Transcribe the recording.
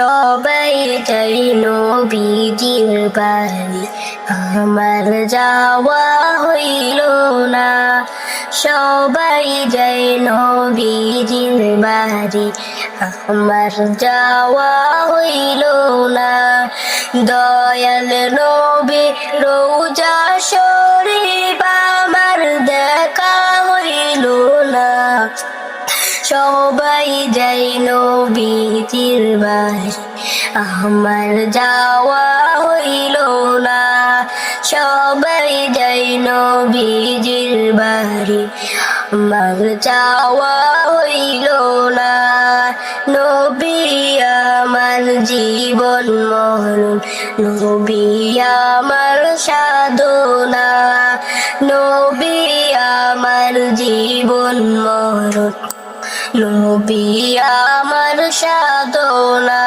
সবাই যাই নবীজির বাড়ি, আমার যাওয়া হইল না। সবাই যাই নবীজির বাড়ি, আমার যাওয়া হইল না। দয়াল নবী রওজা শরীফ আমার দেখা হইল না। সবাই যাই নবীজির বাড়ি, আমার যাওয়া হইল না। সবাই যাই নবীজির বাড়ি, আমার যাওয়া হইল না। নবী আমার জীবন মরণ, নবী আমার সাধনা। নবী আমার জীবন মরণ, নবী আমার সাধনা।